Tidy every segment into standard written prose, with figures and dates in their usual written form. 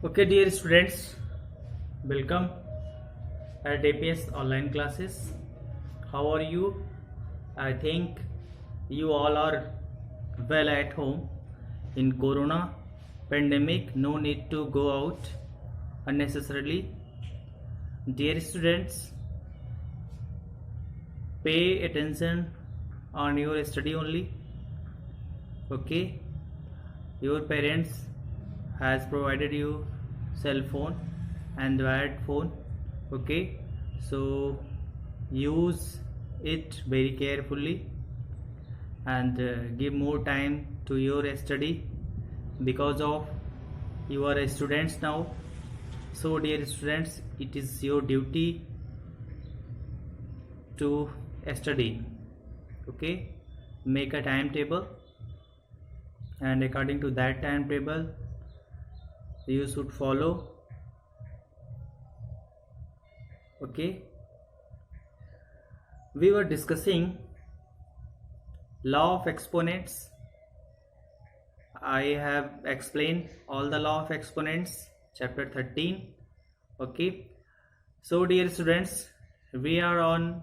Okay, dear students, welcome at APS online classes. How are you? I think you all are well at home. In Corona pandemic, no need to go out unnecessarily. Dear students, pay attention on your study only. Okay, your parents has provided you cell phone, Android phone. Okay, so use it very carefully and give more time to your study because of you are students now. So dear students, it is your duty to study. Okay, make a timetable, and according to that timetable you should follow. Okay, we were discussing law of exponents. I have explained all the law of exponents, chapter 13. Okay, so dear students, we are on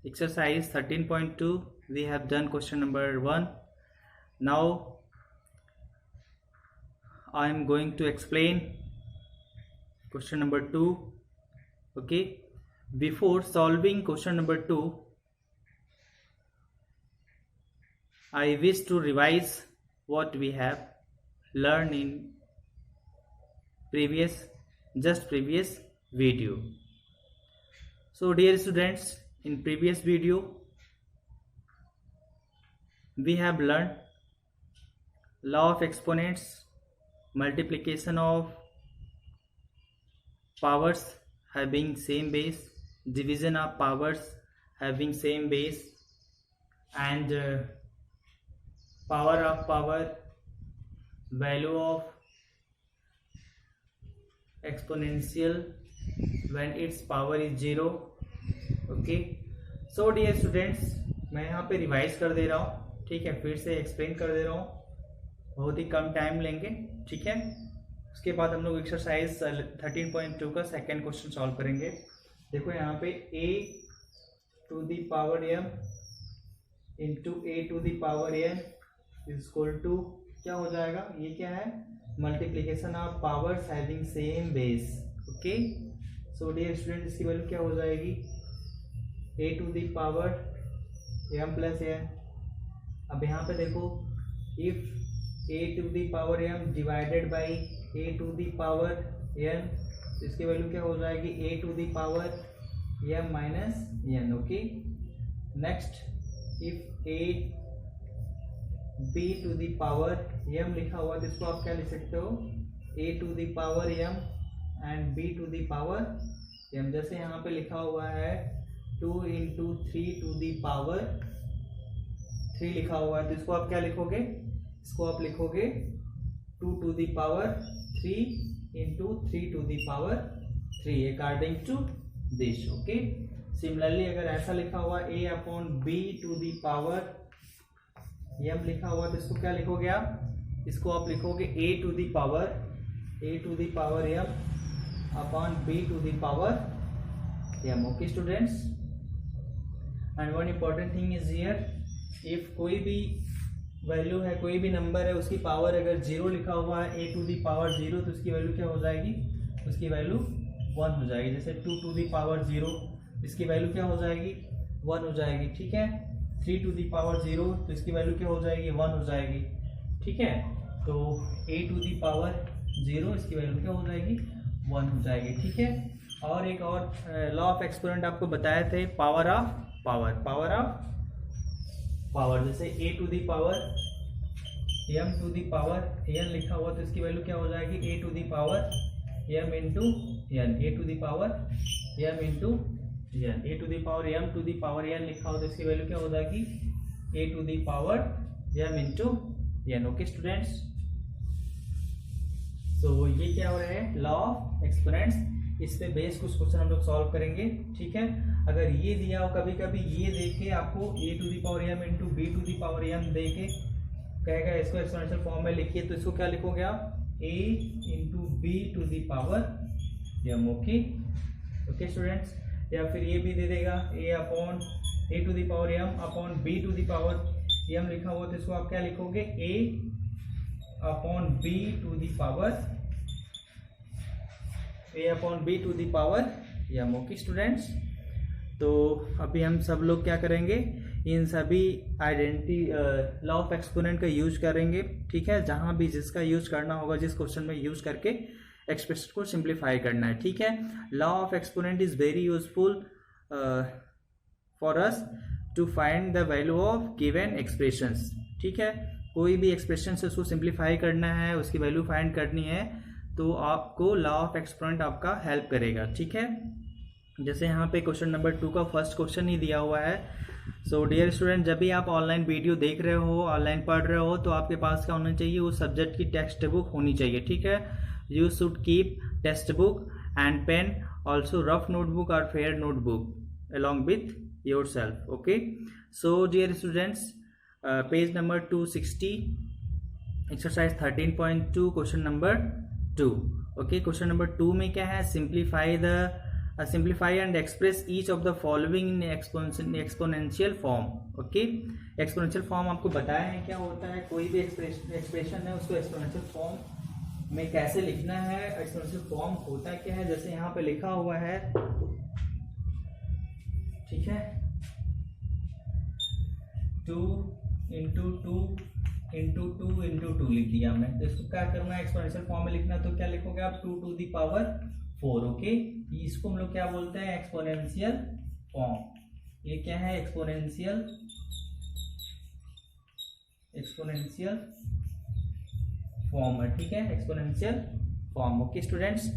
exercise 13.2. we have done question number 1. Now I am going to explain question number 2. Okay, before solving question number 2, I wish to revise what we have learned in previous video. So dear students, in previous video we have learned law of exponents, multiplication of powers having same base, division of powers having same base, and power of power, value of exponential when its power is 0. Okay, so dear students, मैं यहाँ पे revise कर दे रहा हूँ. ठीक है, फिर से एक्सप्लेन कर दे रहा हूँ, बहुत ही कम टाइम लेंगे. ठीक है, उसके बाद हम लोग एक्सरसाइज 13.2 का सेकेंड क्वेश्चन सॉल्व करेंगे. देखो यहाँ पे a to the power m into a to the power n is equal to क्या हो जाएगा, ये क्या है, multiplication of powers having same base. Okay, so dear student, इसकी वैल्यू क्या हो जाएगी, a to the power m plus n. अब यहाँ पे देखो, if a to the power m divided by a to the power n, इसकी value क्या हो जाएगी, a to the power m minus n. Okay, next, if a b to the power m लिखा हुआ, तो इसको आप क्या लिख सकते हो, a to the power m and b to the power m. जैसे यहाँ पे लिखा हुआ है 2 इंटू 3 टू द पावर 3 लिखा हुआ है, तो इसको आप क्या लिखोगे, इसको आप लिखोगे 2 to the power 3 into 3 to the power 3 according to this. Okay, similarly अगर ऐसा लिखा हुआ a upon b to the power m लिखा हुआ, तो इसको क्या लिखोगे आप, इसको आप लिखोगे a to the power m upon b to the power m. Okay students, and one important thing is here, if कोई भी वैल्यू है, कोई भी नंबर है, उसकी पावर अगर 0 लिखा हुआ है, a टू द पावर 0, तो उसकी वैल्यू क्या हो जाएगी, उसकी वैल्यू 1 हो जाएगी. जैसे 2 टू द पावर 0, इसकी वैल्यू क्या हो जाएगी, 1 हो जाएगी. ठीक है, 3 टू द पावर 0, तो इसकी वैल्यू क्या हो जाएगी, 1 हो जाएगी. ठीक है, तो a टू द पावर 0, इसकी वैल्यू क्या हो जाएगी, 1 हो जाएगी. ठीक है, और एक और लॉ ऑफ एक्सपोनेंट आपको बताए थे, पावर ऑफ पावर. जैसे a to the power m to the power n लिखा हुआ, तो इसकी वैल्यू क्या हो जाएगी, a to the power m into n, a to the power m into n, a to the power m to the power n लिखा हुआ, तो इसकी वैल्यू क्या हो जाएगी, a to the power m into n. Okay students, तो ये क्या हो रहा है, लॉ ऑफ एक्सपोनेंट्स. इस पे बेस कुछ क्वेश्चन हम लोग सॉल्व करेंगे. ठीक है, अगर ये दिया हो, कभी कभी ये देके आपको a to the power m into b to the power m दे के कहेगा इसको एक्सपोनेंशियल फॉर्म में लिखिए, तो इसको क्या लिखोगे आप, a into b to the power m। Okay okay students, या फिर ये भी दे देगा a upon a to the power m upon b to the power m लिखा हुआ, तो इसको आप क्या लिखोगे, a upon b to the power a upon b to the power m। Okay students, तो अभी हम सब लोग क्या करेंगे, इन सभी आइडेंटिटी लॉ ऑफ एक्सपोनेंट का यूज करेंगे। ठीक है, जहां भी जिसका यूज करना होगा, जिस क्वेश्चन में यूज करके एक्सप्रेशन को सिंप्लीफाई करना है। ठीक है, law of exponent is very useful for us to find the value of given expressions. ठीक है, कोई भी एक्सप्रेशन से उसको सिंप्लीफाई करना है, उसकी वैल्यू फाइंड करनी है, तो आपको लॉ ऑफ एक्सपोनेंट आपका हेल्प करेगा। ठीक है, जैसे यहाँ पे क्वेश्चन नंबर 2 का फर्स्ट क्वेश्चन ही दिया हुआ है। सो डियर स्टूडेंट, जब भी आप ऑनलाइन वीडियो देख रहे हो, ऑनलाइन पढ़ रहे हो, तो आपके पास क्या होना चाहिए, उस सब्जेक्ट की टेक्स्ट बुक होनी चाहिए। ठीक है, you should keep text book and pen, also rough notebook और fair notebook along with yourself. Okay, so dear students, page number 260, exercise 13.2, question number 2। Okay, question number 2 में क्या है, simplify and express each of the following in exponential form। Okay, exponential form आपको बताया है क्या होता है, कोई भी एक्सप्रेशन है उसको एक्सपोनेंशियल फॉर्म में कैसे लिखना है। एक्सपोनेंशियल फॉर्म होता क्या है, जैसे यहाँ पे लिखा हुआ है, ठीक है, 2 इंटू 2 इंटू 2 इंटू 2 लिख दिया हमने, तो इसको क्या करना है, एक्सपोनेंशियल फॉर्म में लिखना, तो क्या लिखोगे आप, 2 टू द पावर 4। ओके, इसको हम लोग क्या बोलते हैं, एक्सपोनेंशियल फॉर्म। ये क्या है, एक्सपोनेंशियल फॉर्म है। ठीक है, एक्सपोनेंशियल फॉर्म। ओके स्टूडेंट्स,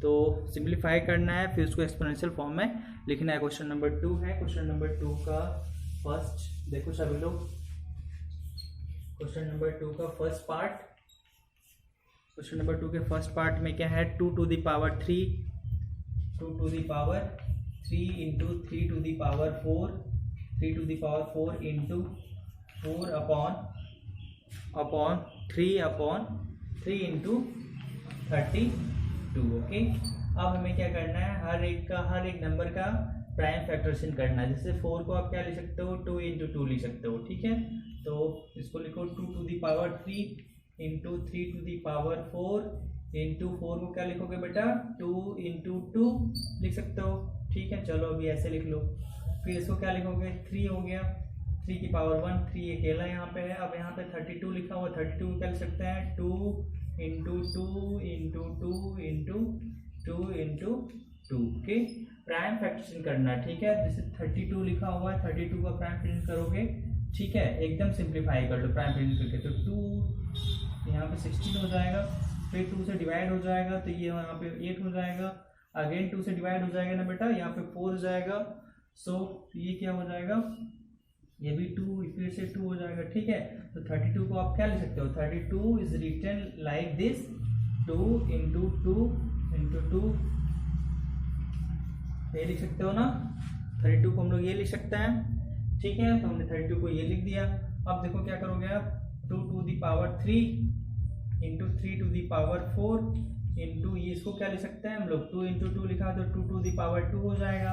तो सिंप्लीफाई करना है, फिर उसको एक्सपोनेंशियल फॉर्म में लिखना है। क्वेश्चन नंबर 2 है, क्वेश्चन नंबर 2 का फर्स्ट देखो सभी लोग, क्वेश्चन नंबर 2 का फर्स्ट पार्ट, क्वेश्चन नंबर 2 के फर्स्ट पार्ट में क्या है, 2 to the power 3, 2 to the power 3 into 3 to the power 4, 3 to the power 4 into 4 upon 3 into 32। Okay, अब हमें क्या करना है, हर एक नंबर का प्राइम फैक्टरेशन करना है। जैसे 4 को आप क्या लिख सकते हो, 2 इंटू 2 लिख सकते हो। ठीक है, तो इसको लिखो 2 to the power 3 into 3 to the power 4 into 4 को क्या लिखोगे बेटा, 2 इंटू 2 लिख सकते हो। ठीक है, चलो अभी ऐसे लिख लो, फिर इसको क्या लिखोगे, 3 हो गया, 3 की पावर 1, 3 अकेला यहाँ पे है। अब यहाँ पे 32 लिखा हुआ, 32 को क्या लिख सकते हैं, 2 इंटू 2 इंटू 2 इंटू 2 इंटू 2 के प्राइम फैक्टरेशन करना है। ठीक है, जैसे 32 लिखा हुआ है, 32 का प्राइम फैक्टरेशन करोगे, ठीक है, एकदम सिंप्लीफाई कर लो प्राइम फैक्टरेशन करके, तो 2 यहाँ पे 16 हो जाएगा, फिर 2 से डिवाइड हो जाएगा, तो ये यहाँ पे 8 हो जाएगा, अगेन 2 से डिवाइड हो जाएगा ना बेटा, यहाँ पे 4 हो जाएगा। सो ये क्या हो जाएगा, ये भी 2, फिर से 2 हो जाएगा। ठीक है, तो 32 को आप क्या लिख सकते हो, 32 is written like this, 2 into 2 into 2, ये लिख सकते हो ना, 32 को हम लोग ये लिख सकते हैं। ठीक है, तो हमने 32 को ये लिख दिया। अब देखो क्या करोगे आप, 2 to the power 3 into 3 to the power 4 into, ये इसको क्या लिख सकते हैं हम लोग, 2 इंटू 2 लिखा, तो 2 टू द पावर 2 हो जाएगा।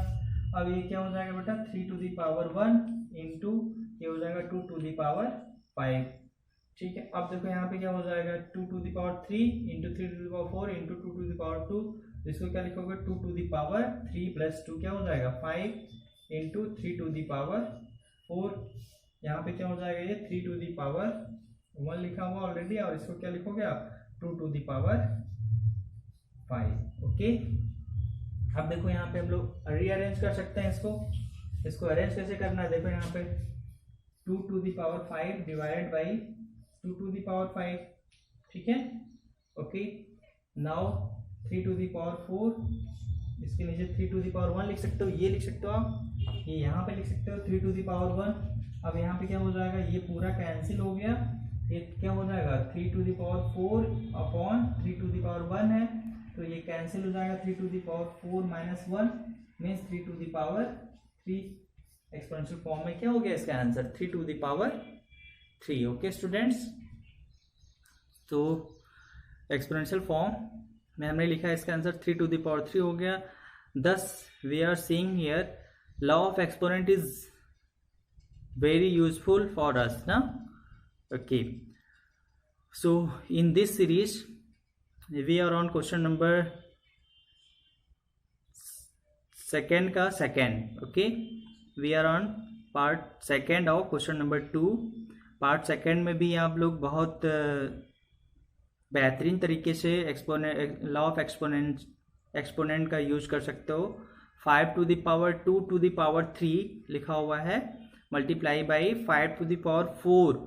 अब ये क्या हो जाएगा बेटा, 3 टू द पावर 1 इंटू ये हो जाएगा 2 टू द पावर 5। ठीक है, अब देखो यहाँ पे क्या हो जाएगा, 2 to the power 3 into 3 to the power 4 into 2 to the power 2, इसको क्या लिखोगे, 2 टू द पावर 3 प्लस 2 क्या हो जाएगा, 5 इंटू 3 टू द पावर 4। यहाँ पे क्या हो जाएगा, ये 3 टू द पावर 1 लिखा हुआ ऑलरेडी, और इसको क्या लिखोगे आप, 2 टू द पावर 5। ओके, अब देखो यहाँ पे हम लोग रीअरेंज कर सकते हैं इसको अरेंज कैसे करना है, देखो यहाँ पे 2 to the power 5 divided by 2 to the power 5। ठीक है, okay, now 3 to the power 4, इसके नीचे 3 टू द पावर 1 लिख सकते हो, ये लिख सकते हो आप, ये यहाँ पे लिख सकते हो 3 टू द पावर 1। अब यहाँ पे क्या हो जाएगा, ये पूरा कैंसिल हो गया, ये क्या हो जाएगा, 3 to the power 4 upon 3 to the power 1 है, तो ये कैंसिल हो जाएगा, 3 to the power 4 minus 1 means 3 to the power 3। Exponential form में क्या हो गया इसका answer, 3 to the power 3। Okay students, तो एक्सपोनेंशियल फॉर्म में हमने लिखा है इसका आंसर 3 टू द पावर 3 हो गया। Thus we are seeing here law of exponent is very useful for us ना। Okay, so in this series we are on question number second का second. Okay, we are on part second of question number 2। Part second में भी आप लोग बहुत बेहतरीन तरीके से लॉ ऑफ एक्सपोनेंट का यूज कर सकते हो। 5 to the power 2 to the power 3 लिखा हुआ है, multiply by 5 to the power 4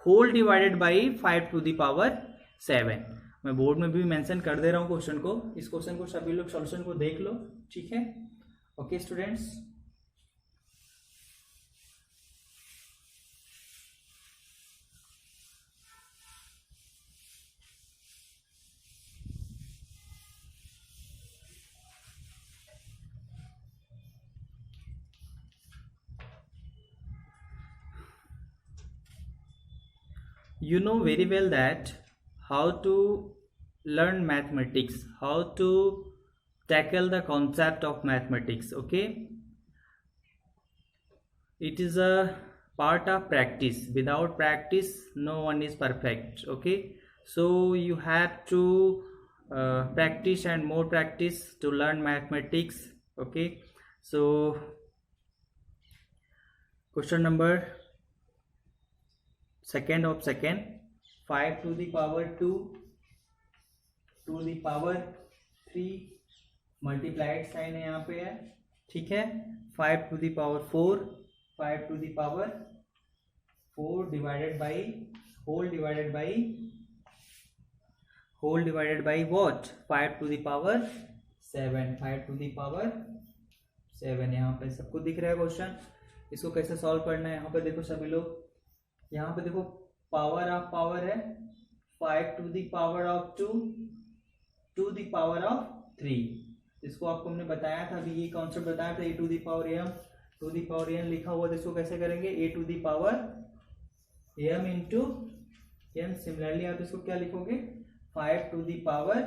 whole divided by 5 to the power 7। मैं बोर्ड में भी मेंशन कर दे रहा हूँ क्वेश्चन को। इस क्वेश्चन को सभी लोग सॉल्यूशन को देख लो, ठीक है। Okay students, you know very well that how to learn mathematics, how to tackle the concept of mathematics. Okay, it is a part of practice. Without practice no one is perfect. Okay, so you have to practice and more practice to learn mathematics. Okay, so question number second of second, 5 to the power 2 to the power 3 multiplied sign है यहाँ पे है, ठीक है। 5 to the power 4, 5 to the power 4 divided by whole divided by what 5 to the power 7, 5 to the power 7। यहाँ पे सबको दिख रहा है क्वेश्चन। इसको कैसे सॉल्व करना है यहाँ पे देखो सभी लोग। यहाँ पे देखो पावर ऑफ पावर है 5 to the power of 2 to the power of 3। इसको आपको हमने बताया था, अभी ये कॉन्सेप्ट बताया था, a to the power m to the power n लिखा हुआ था। इसको कैसे करेंगे, a to the power m into n. Similarly आप इसको क्या लिखोगे, 5 टू द पावर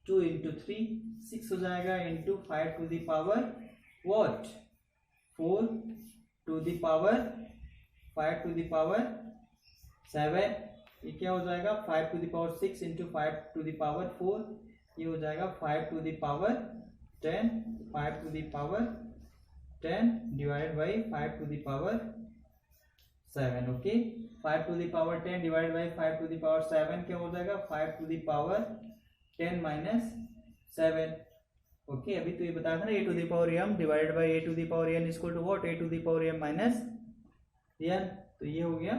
2 इंटू 3 6 हो जाएगा, into 5 to the power what 4 to the power 5 to the power 7। ये क्या हो जाएगा, 5 to the power 6 into 5 to the power 4। ये हो जाएगा 5 to the power 10, 5 to the power 10 divided by 5 to the power 7। Okay, 5 to the power 10 divided by 5 to the power 7 क्या हो जाएगा, 5 to the power 10 minus 7। Okay, अभी तो ये बताया था ना, a to the power m divided by a to the power n equal to what, a to the power m minus n. तो ये हो गया,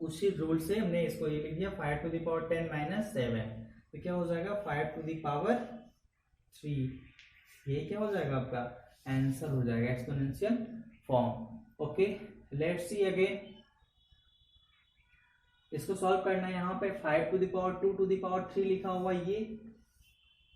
उसी रूल से हमने इसको ये लिख दिया 5 टू द पावर 10 माइनस 7। तो क्या हो जाएगा 5 टू द पावर 3। ये क्या हो जाएगा, आपका आंसर हो जाएगा exponential form. Okay, let's see again. इसको सॉल्व करना है। यहाँ पे 5 to the power 2 to the power 3 लिखा हुआ ये,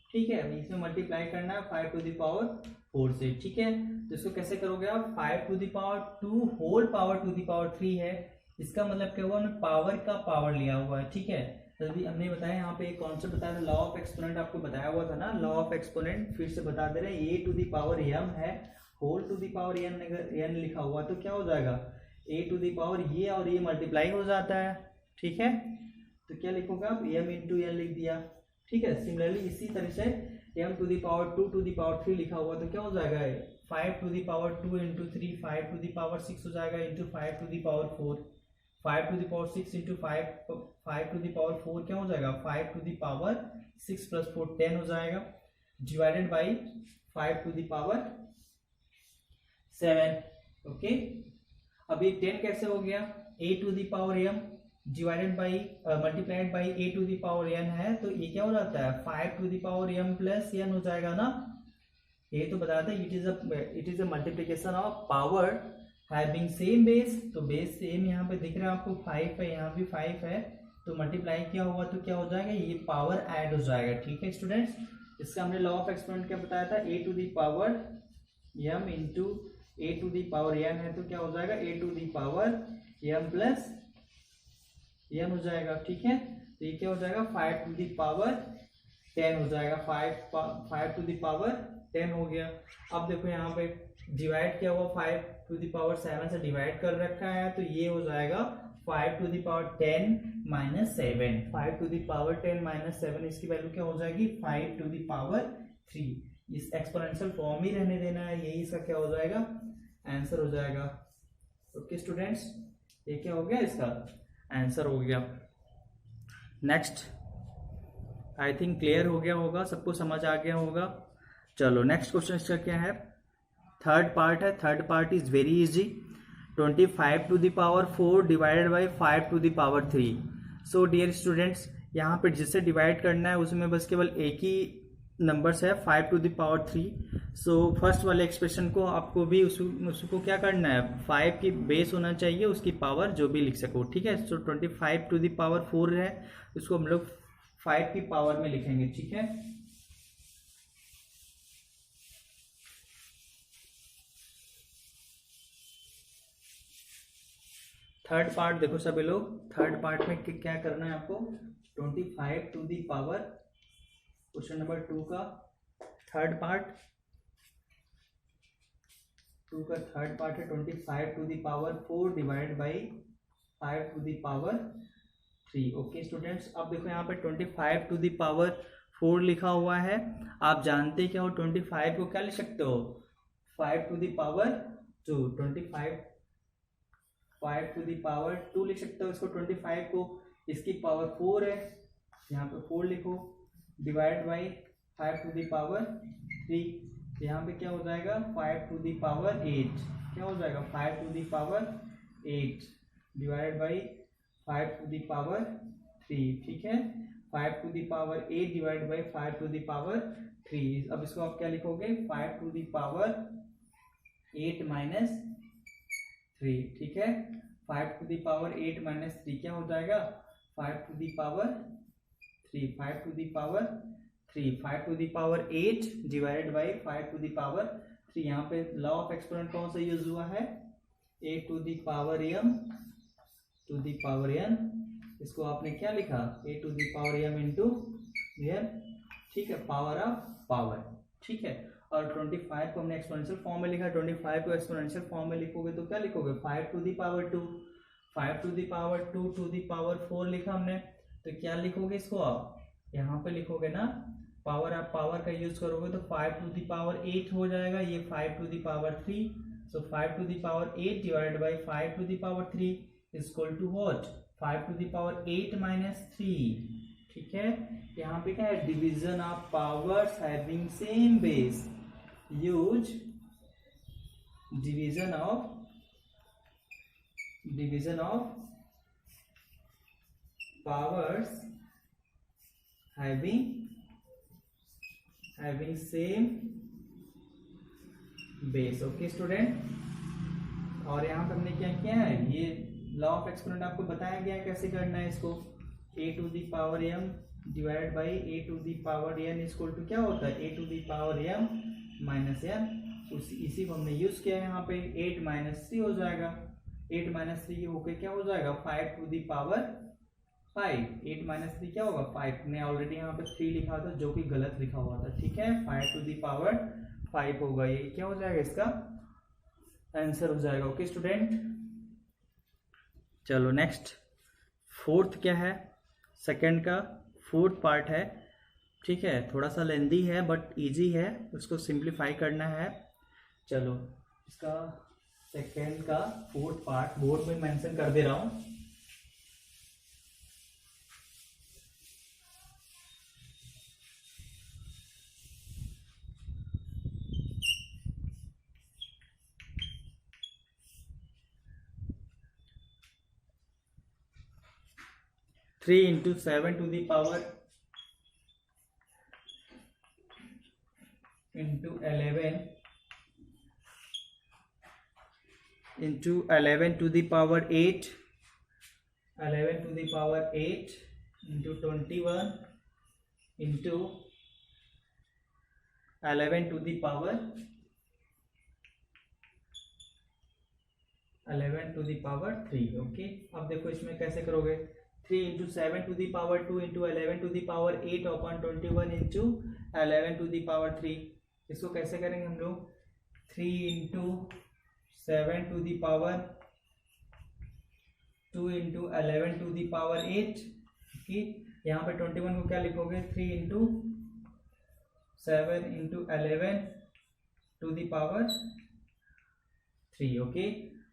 ठीक है। अभी इसमें मल्टीप्लाई करना है 5 टू द पावर 4 से, ठीक है। तो इसको कैसे करोगे आप, 5 to the power 2 whole power to the power 3 है। इसका मतलब क्या हुआ, हमने पावर का पावर लिया हुआ है, ठीक है। तभी हमने बताया यहाँ पे एक कॉन्सेप्ट बताया था, लॉ ऑफ एक्सपोनेंट आपको बताया हुआ था ना। लॉ ऑफ एक्सपोनेंट फिर से बता दे रहे हैं, a to the power m है, whole to the power n लिखा हुआ, तो क्या हो जाएगा, ए टू द पावर ये और ये मल्टीप्लाई हो जाता है, ठीक है। तो क्या लिखोगे आप, एम इंटू एन लिख दिया, ठीक है। सिमिलरली इसी तरह से m to the power 2 to the power 3 लिखा हुआ, तो क्या हो जाएगा, 5 to the power 2 into 3 5 to the power 6 हो जाएगा, into 5 to the power 4 5 to the power 6 into 5 to the power 4 क्या हो जाएगा, 5 टू द पावर 6 प्लस 4 10 हो जाएगा, divided by 5 to the power 7। Okay, अभी 10 कैसे हो गया, a to the power m divided by multiplied by a to the power n है, तो ये क्या हो जाता है 5 to the power m plus n हो जाएगा ना। ये तो बताता है it is a multiplication of power having same base. तो बेस सेम यहाँ पे दिख रहा है आपको, 5 है, यहाँ भी 5 है, तो मल्टीप्लाई किया हुआ तो क्या हो जाएगा, ये पावर ऐड हो जाएगा, ठीक है स्टूडेंट्स। इसका हमने लॉ ऑफ एक्सपोनेंट क्या बताया था, a to the power m into a to the power n है, तो क्या हो जाएगा a to the power m plus n हो जाएगा, ठीक है। तो ये क्या हो जाएगा 5 टू द पावर 10 हो जाएगा। 5 टू द पावर 10 हो गया। अब देखो यहाँ पे डिवाइड क्या हुआ, 5 टू द पावर 7 से डिवाइड कर रखा है, तो ये हो जाएगा 5 to the power 10 minus 7। 5 to the power 10 minus 7, इसकी वैल्यू क्या हो जाएगी 5 टू द पावर 3। इस एक्सपोनेंशियल फॉर्म ही रहने देना है, यही इसका क्या हो जाएगा आंसर हो जाएगा। ओके स्टूडेंट्स, ये क्या हो गया इसका आंसर हो गया। नेक्स्ट, आई थिंक क्लियर हो गया होगा, सबको समझ आ गया होगा। चलो नेक्स्ट क्वेश्चन इसका क्या है, थर्ड पार्ट है। Third part is very easy. 25 to the power 4 divided by 5 to the power 3। So dear students, यहाँ पे जिससे डिवाइड करना है उसमें बस केवल एक ही नंबर्स है 5 to the power 3। So first वाले एक्सप्रेशन को आपको भी उसको क्या करना है, 5 की बेस होना चाहिए, उसकी पावर जो भी लिख सको, ठीक है। सो 25 टू द पावर 4 है, उसको हम लोग 5 की पावर में लिखेंगे, ठीक है। थर्ड पार्ट देखो सभी लोग, थर्ड पार्ट में क्या करना है आपको, 25 to the power, question number 2 का थर्ड पार्ट, 2 का थर्ड पार्ट है 25 to the power 4 divide by 5 to the power 3। Okay students, अब देखो यहाँ पे 25 टू द पावर 4 लिखा हुआ है। आप जानते क्या हो 25 को क्या लिख सकते हो, 5 to the power 2। 5 to the power 2 लिख सकते हो इसको, 25 को, इसकी पावर 4 है, यहाँ पे 4 लिखो, divide by 5 to the power 3। यहाँ पे क्या हो जाएगा 5 टू द पावर 8, क्या हो जाएगा 5 to the power 8 divide by 5 to the power 3, ठीक है। 5 to the power 8 divide by 5 to the power 3। अब इसको आप क्या लिखोगे 5 टू द पावर 8 माइनस 3, ठीक है। 5 टू द पावर 8 माइनस 3 क्या हो जाएगा 5 to the power 3। 5 to the power 3, 5 to the power 8 divided by 5 to the power 3। यहाँ पे लॉ ऑफ एक्सपोनेंट कौन सा यूज हुआ है, a to the power m to the power n। इसको आपने क्या लिखा a to the power m into n, ठीक है, पावर ऑफ पावर, ठीक है। और 25 को हमने एक्सपोनेंशियल फॉर्म में लिखा, 25 को एक्सपोनेंशियल फॉर्म में लिखोगे तो क्या लिखोगे 5 to the power 2। 5 to the power 2 to the power 4 लिखा हमने, तो क्या लिखोगे इसको आप यहाँ पे लिखोगे ना, पावर आप पावर का यूज करोगे तो 5 टू द पावर 8 हो जाएगा, ये 5 to the power 3। So 5 to the power 8 divided by 5 to the power 3 is equal to what 5 to the power 8 minus 3, ठीक है। यहाँ पे क्या है division of powers having same base, use division of powers having same base। Okay student, और यहाँ पे हमने क्या किया है, ये लॉ ऑफ एक्सपोनेंट आपको बताया गया है कैसे करना है इसको, a to the power m divide by a to the power n equal to क्या होता है a to the power m minus n। इसी को हमने यूज किया है यहाँ पे, 8 माइनस 3 हो जाएगा, 8 माइनस 3 होके क्या हो जाएगा 5 टू द पावर 5। 8 माइनस 3 क्या होगा 5, ने ऑलरेडी यहाँ पे 3 लिखा था जो कि गलत लिखा हुआ था, ठीक है। 5 टू द पावर 5 होगा, ये क्या हो जाएगा इसका आंसर हो जाएगा। ओके स्टूडेंट, चलो नेक्स्ट, फोर्थ क्या है, सेकंड का फोर्थ पार्ट है, ठीक है। थोड़ा सा लेंदी है बट इजी है, उसको सिंप्लीफाई करना है। चलो इसका सेकंड का फोर्थ पार्ट बोर्ड में मेंशन कर दे रहा हूँ। Three into 7 to the power into 11 to the power 8, 11 to the power 8 into 21 into 11 to the power 3। Okay, अब देखो इसमें कैसे करोगे, 3 into 7 to the power 2 into 11 to the power 8 upon 21 into 11 to the power 3। इसको कैसे करेंगे हम लोग? 3 into 7 to the power 2 into 11 to the power 8। यहाँ पे 21 को क्या लिखोगे? 3 into 7 into 11 to the power 3। Okay,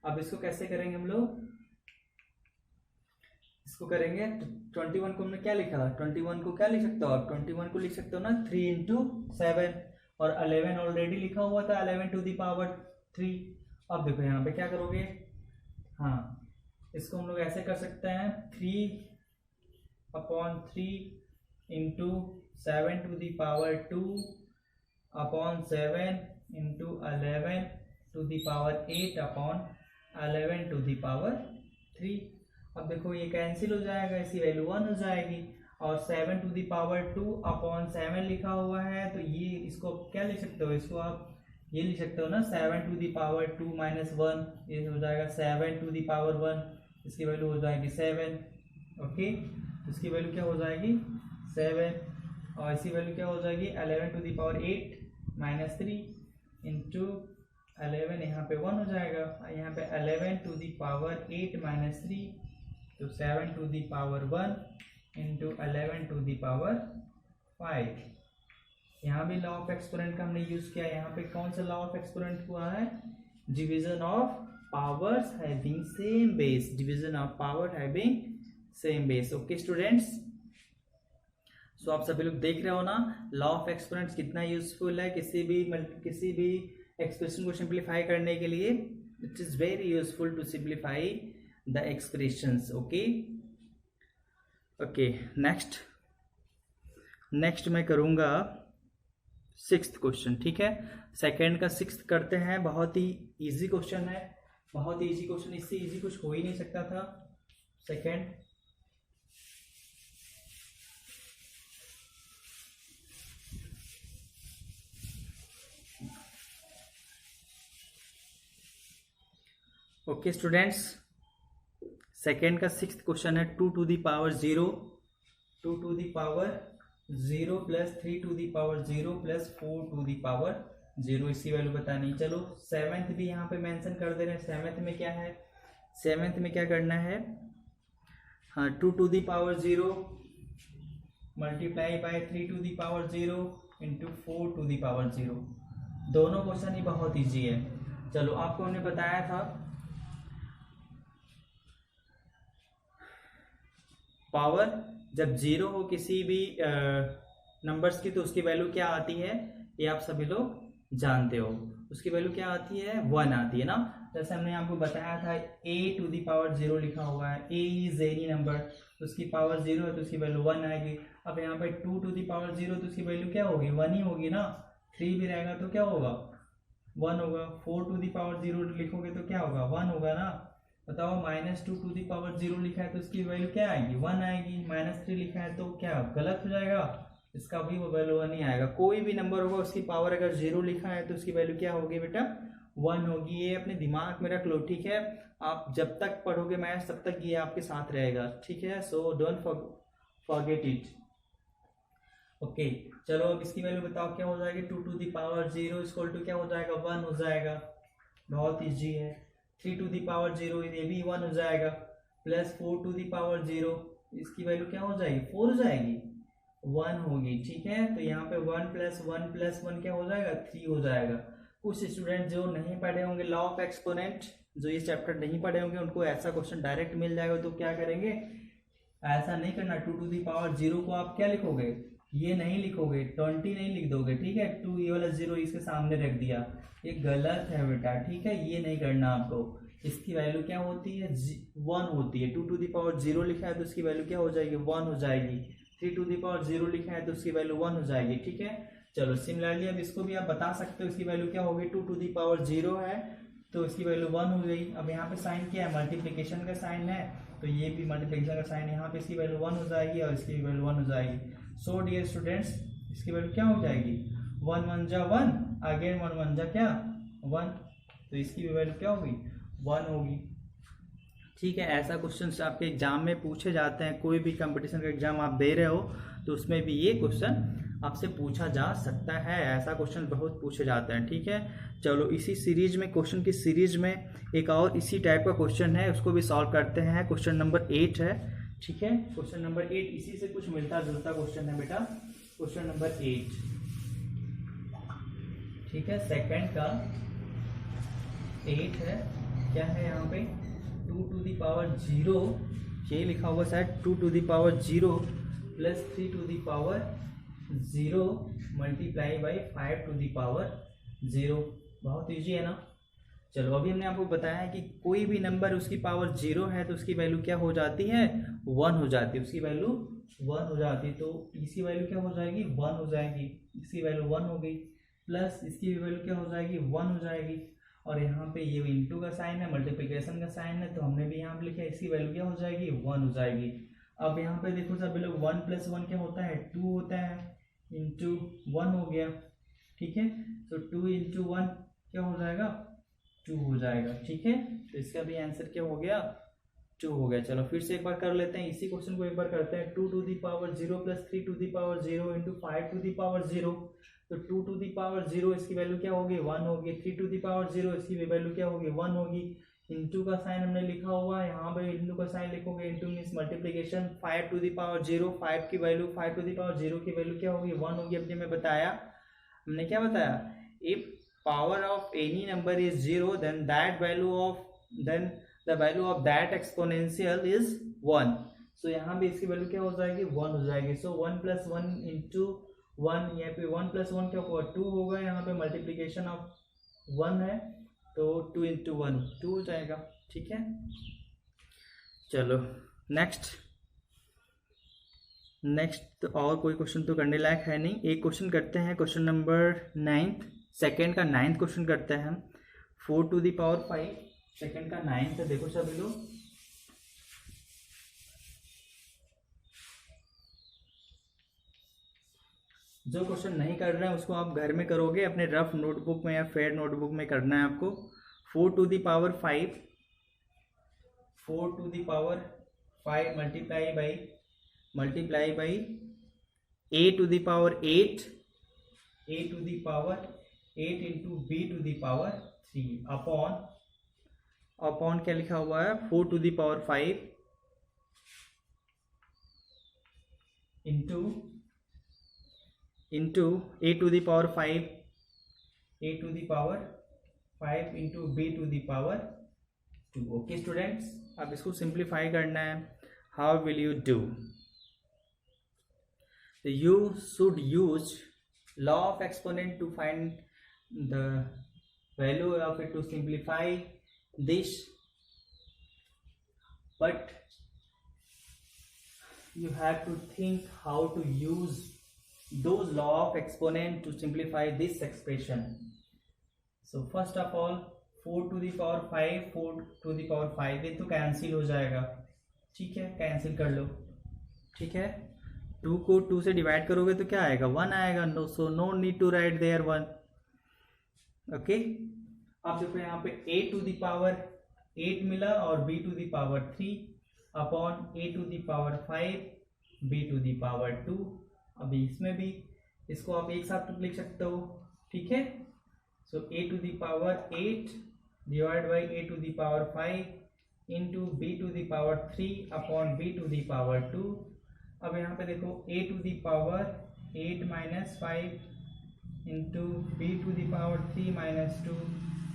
अब इसको कैसे करेंगे हम लोग? इसको करेंगे 21 को हमने क्या लिखा? 21 को क्या लिख सकते हो आप? 21 को लिख सकते हो ना 3 इंटू 7, और 11 ऑलरेडी लिखा हुआ था 11 टू दी पावर 3। अब देखो यहाँ पे क्या करोगे? हाँ, इसको हम लोग ऐसे कर सकते हैं 3 upon 3 into 7 to the power 2 upon 7 into 11 to the power 8 upon 11 to the power 3। अब देखो ये कैंसिल हो जाएगा, इसकी वैल्यू 1 हो जाएगी, और 7 टू दी पावर 2 अपॉन 7 लिखा हुआ है, तो ये इसको क्या लिख सकते हो? इसको आप ये लिख सकते हो ना 7 टू दी पावर 2 माइनस 1, ये हो जाएगा 7 टू दी पावर 1, इसकी वैल्यू हो जाएगी 7। ओके, इसकी वैल्यू क्या हो जाएगी? 7, और इसकी वैल्यू क्या हो जाएगी? 11 to the power 8 minus 3 into 11, यहाँ पे 1 हो जाएगा, यहाँ पे 11 टू दी पावर 8 माइनस 3, तो 7 to the power 1 into 11 to the power 5। यहाँ भी लॉ ऑफ एक्सपोनेंट का हमने यूज किया। यहाँ पे कौन सा लॉ ऑफ एक्सपोनेंट हुआ है? Division of powers having same base, division of power having same base. Okay students, so आप सभी लोग देख रहे हो ना लॉ ऑफ एक्सपोनेंट्स कितना यूजफुल है किसी भी एक्सप्रेशन को सिंप्लीफाई करने के लिए। It is very useful to simplify the expressions। okay next मैं करूंगा 6th क्वेश्चन। ठीक है, सेकेंड का 6th करते हैं। बहुत ही इजी क्वेश्चन है, बहुत ही इजी क्वेश्चन, इससे इजी कुछ हो ही नहीं सकता था। सेकेंड, ओके स्टूडेंट्स, सेकेंड का 6th क्वेश्चन है 2 to the power 0, 2 to the power 0 plus 3 to the power 0 plus 4 to the power 0, इसकी वैल्यू बतानी। चलो 7th भी यहाँ पे मेंशन कर दे रहे हैं। 7th में क्या है? 7th में क्या करना है? हाँ, 2 to the power 0 multiply by 3 to the power 0 into 4 to the power 0। दोनों क्वेश्चन ही बहुत ईजी है। चलो आपको हमने बताया था पावर जब 0 हो किसी भी नंबर्स की तो उसकी वैल्यू क्या आती है, ये आप सभी लोग जानते हो। उसकी वैल्यू क्या आती है? 1 आती है ना। जैसे हमने आपको बताया था a टू दी पावर 0 लिखा हुआ है, a इज एनी नंबर, तो उसकी पावर 0 है तो उसकी वैल्यू 1 आएगी। अब यहाँ पे 2 टू दी पावर 0 तो उसकी वैल्यू क्या होगी? 1 ही होगी ना। 3 भी रहेगा तो क्या होगा? 1 होगा। 4 टू दी पावर 0 लिखोगे तो क्या होगा? 1 होगा ना। बताओ -2 टू दी पावर 0 लिखा है तो इसकी वैल्यू क्या आएगी? 1 आएगी। -3 लिखा है तो क्या गलत हो जाएगा? इसका भी वो वैल्यू 1 ही आएगा। कोई भी नंबर होगा उसकी पावर अगर 0 लिखा है तो उसकी वैल्यू क्या होगी बेटा? 1 होगी। ये अपने दिमाग में रख लो, ठीक है। आप जब तक पढ़ोगे मैथ्स तब तक ये आपके साथ रहेगा, ठीक है। So don't forget it. Okay, चलो अब इसकी वैल्यू बताओ क्या हो जाएगी? 2 to the power 0 equal to क्या हो जाएगा? 1 हो जाएगा। बहुत ईजी है। 3 टू दी पावर 0 ये भी 1 हो जाएगा। प्लस 4 टू दी पावर 0 इसकी वैल्यू क्या हो जाएगी? 4 हो जाएगी, 1 होगी, ठीक है। तो यहाँ पे 1 प्लस 1 क्या हो जाएगा? 3 हो जाएगा। कुछ स्टूडेंट जो नहीं पढ़े होंगे लॉ ऑफ एक्सपोनेंट, जो ये चैप्टर नहीं पढ़े होंगे, उनको ऐसा क्वेश्चन डायरेक्ट मिल जाएगा तो क्या करेंगे? ऐसा नहीं करना। 2 टू दी पावर 0 को आप क्या लिखोगे? ये नहीं लिखोगे, 20 नहीं लिख दोगे, ठीक है। 2 ये वाला 0 इसके सामने रख दिया, ये गलत है बेटा, ठीक है। ये नहीं करना आपको। इसकी वैल्यू क्या होती है? 1 होती है। 2 टू दी पावर 0 लिखा है तो उसकी वैल्यू क्या हो जाएगी? 1 हो जाएगी। 3 टू दी पावर 0 लिखा है तो उसकी वैल्यू 1 हो जाएगी, ठीक है। चलो सिमिलरली अब इसको भी आप बता सकते हो, इसकी वैल्यू क्या होगी? 2 टू दी पावर 0 है तो इसकी वैल्यू 1 हो गई। अब यहाँ पे साइन क्या है? मल्टीप्लीकेशन का साइन है, तो ये भी मल्टीप्लीकेशन का साइन, यहाँ पे इसकी वैल्यू 1 हो जाएगी और इसकी वैल्यू 1 हो जाएगी। सो डियर स्टूडेंट्स, इसकी वैल्यू क्या हो जाएगी? 1 1 जा 1, अगेन 1 1 जा क्या? 1, तो इसकी वैल्यू क्या होगी? 1 होगी, ठीक है, ऐसा क्वेश्चन आपके एग्जाम में पूछे जाते हैं। कोई भी कंपटीशन का एग्जाम आप दे रहे हो तो उसमें भी ये क्वेश्चन आपसे पूछा जा सकता है। ऐसा क्वेश्चन बहुत पूछे जाते हैं। ठीक है, चलो इसी सीरीज में, क्वेश्चन की सीरीज में एक और इसी टाइप का क्वेश्चन है, उसको भी सॉल्व करते हैं। क्वेश्चन नंबर 8 है। ठीक है, क्वेश्चन नंबर 8 इसी से कुछ मिलता जुलता क्वेश्चन है बेटा, क्वेश्चन नंबर 8। ठीक है, सेकंड का 8 है। क्या है यहाँ पे, 2 to the power 0, ये लिखा हुआ शायद 2 to the power 0 plus 3 to the power 0 multiply by 5 to the power 0। बहुत इजी है ना। चलो अभी हमने आपको बताया है कि कोई भी नंबर उसकी पावर 0 है तो उसकी वैल्यू क्या हो जाती है, 1 हो जाती है। उसकी वैल्यू 1 हो जाती है, तो इसकी वैल्यू क्या हो जाएगी, 1 हो जाएगी। इसकी वैल्यू 1 हो गई, प्लस इसकी वैल्यू क्या हो जाएगी, 1 हो जाएगी। और यहाँ पे ये इंटू का साइन है, मल्टीप्लिकेशन का साइन है, तो हमने भी यहाँ पे लिखा है इसकी वैल्यू क्या हो जाएगी, 1 हो जाएगी। अब यहाँ पे देखो सब लोग 1 + 1 क्या होता है, 2 होता है, इंटू 1 हो गया। ठीक है, तो 2 × 1 क्या हो जाएगा, 2 हो जाएगा। ठीक है, तो इसका भी आंसर क्या हो गया, 2 हो गया। चलो फिर से एक बार कर लेते हैं, इसी क्वेश्चन को एक बार करते हैं। 2 to the power 0 plus 3 to the power 0 into 5 to the power 0, तो 2 to the power 0 इसकी वैल्यू क्या होगी, 1 होगी। 3 to the power 0 इसकी वैल्यू क्या होगी, 1 होगी। इंटू का साइन हमने लिखा हुआ है, यहाँ पे इंटू का साइन लिखोगे, into means multiplication. 5 to the power 0, 5 की वैल्यू, 5 to the power 0 की वैल्यू क्या होगी, 1 होगी। अब मैं बताया, हमने क्या बताया, if power of any number is 0 then the value of that exponential is 1। so यहाँ भी इसकी वैल्यू क्या हो जाएगी, 1 हो जाएगी। so 1 + 1 × 1, यहाँ पे 1 + 1 क्या होगा, 2 होगा। यहाँ पे मल्टीप्लिकेशन ऑफ 1 है, तो 2 × 1 2 हो जाएगा। ठीक है, चलो नेक्स्ट तो और कोई क्वेश्चन तो करने लायक है नहीं। एक क्वेश्चन करते हैं, क्वेश्चन नंबर 9, सेकंड का 9th क्वेश्चन करते हैं हम। 4 to the power 5, सेकंड का 9th है। देखो सभी लोग, जो क्वेश्चन नहीं कर रहे हैं उसको आप घर में करोगे, अपने रफ नोटबुक में या फेयर नोटबुक में करना है आपको। 4 to the power 5, 4 to the power 5 multiply by a to the power 8, a to the power 8 into b to the power 3 upon क्या लिखा हुआ है, 4 to the power 5 into a to the power 5, a to the power 5 into b to the power 2। Okay students, अब इसको simplify करना है। How will you do, you should use law of exponent to find the value of it to simplify this, but you have to think how to use those law of exponent to simplify this expression. So first of all 4 to the power 5, 4 to the power 5 ये तो cancel हो जाएगा। ठीक है, cancel कर लो। ठीक है, 2 को 2 से डिवाइड करोगे तो क्या आएगा, 1 आएगा। So no need to write there 1। Okay, अब देखो यहाँ पे a to the power 8 मिला और b to the power 3 upon a to the power 5, b to the power 2। अभी इसमें भी इसको आप एक साथ लिख सकते हो। ठीक है, सो a to the power 8 divide by a to the power 5 into b to the power 3 upon b to the power 2। अब यहाँ पे देखो a to the power 8 - 5 into b to the power 3 - 2।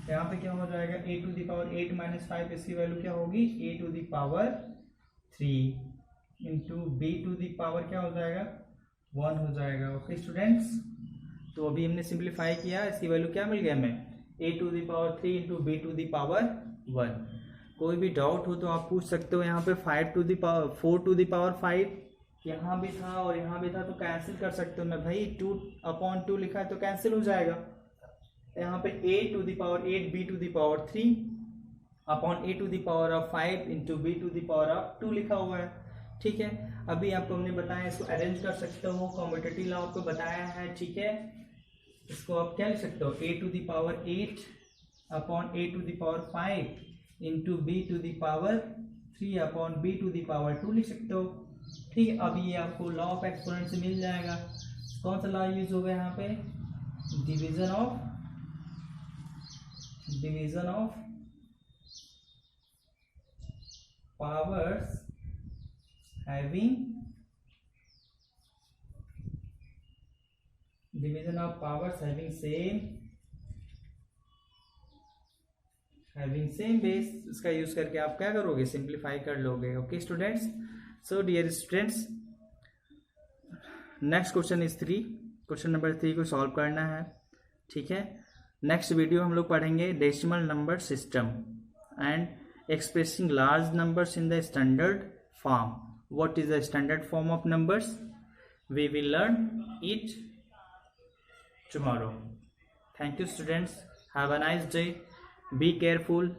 यहाँ पे क्या हो जाएगा, a to the power 8 - 5 इसकी वैल्यू क्या होगी, a to the power 3 into b to the power क्या हो जाएगा, 1 हो जाएगा। ओके स्टूडेंट्स, तो अभी हमने सिंप्लीफाई किया, इसकी वैल्यू क्या मिल गया हमें, a to the power 3 into b to the power 1। कोई भी डाउट हो तो आप पूछ सकते हो। यहाँ पे 4 to the power 5 यहाँ भी था और यहाँ भी था, तो कैंसिल कर सकते हो ना भाई। 2/2 लिखा है तो कैंसिल हो जाएगा। यहाँ पे a to the power 8 b to the power 3 upon a to the power of 5 into b to the power of 2 लिखा हुआ है। ठीक है, अभी आपको हमने बताया, इसको अरेंज कर सकते हो, कॉम्पिटिटिव लॉ आपको बताया है। ठीक है, इसको आप क्या लिख सकते हो, a to the power 8 upon a to the power 5 into b to the power 3/b⁴ लिख सकते हो। ठीक है, अब ये आपको लॉ ऑफ एक्सपोनेंट से मिल जाएगा। कौन सा लॉ यूज होगा यहाँ पे? Division of powers having same base. इसका यूज करके आप क्या करोगे? सिंप्लीफाई कर लोगे। Okay students, so dear students, next question is 3। Question number 3 को सॉल्व करना है। ठीक है, नेक्स्ट वीडियो हम लोग पढ़ेंगे decimal number system and expressing large numbers in the standard form. What is the standard form of numbers? We will learn it tomorrow. Thank you students, have a nice day, be careful.